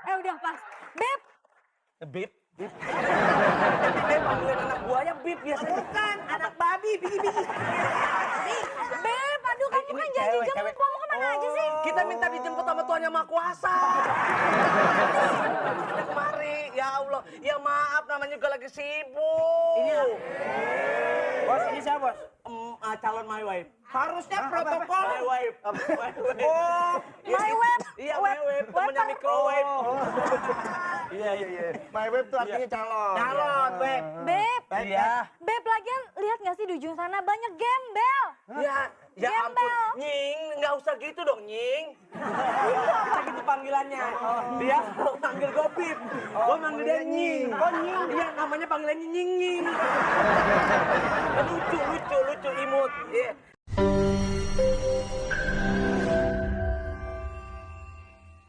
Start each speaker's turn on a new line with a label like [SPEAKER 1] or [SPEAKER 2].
[SPEAKER 1] Udah pas. Beb.
[SPEAKER 2] Bib? Bib panggilan anak buaya Bib biasanya.
[SPEAKER 3] Bukan, anak babi, bigi-bigi.
[SPEAKER 1] Beb, aduh kamu kan janji jemput, kamu kemana aja sih?
[SPEAKER 2] Kita minta dijemput sama Tuhan Yang Maha Kuasa. Kemari, ya Allah. Ya maaf, namanya juga lagi sibuk.
[SPEAKER 3] Ini bos, ini siapa bos?
[SPEAKER 2] Calon my wife.
[SPEAKER 3] Harusnya protokol.
[SPEAKER 2] My wife.
[SPEAKER 3] Oh,
[SPEAKER 1] My web.
[SPEAKER 2] Iya, my wife. Temennya microwave.
[SPEAKER 3] iya. My web tuh artinya calon.
[SPEAKER 2] Calon, Beb.
[SPEAKER 1] Beb.
[SPEAKER 2] Iya.
[SPEAKER 1] Beb, lagian lihat nggak sih di ujung sana banyak gembel.
[SPEAKER 2] Ya ampun.
[SPEAKER 1] Gembel.
[SPEAKER 2] Nying, nggak usah gitu dong, Nying. Kita gitu panggilannya. Dia manggil gue Bib. Gue manggil dia Nying. Oh, Nying. Iya, namanya panggilannya Nying-Nying. Lucu, imut. Iya.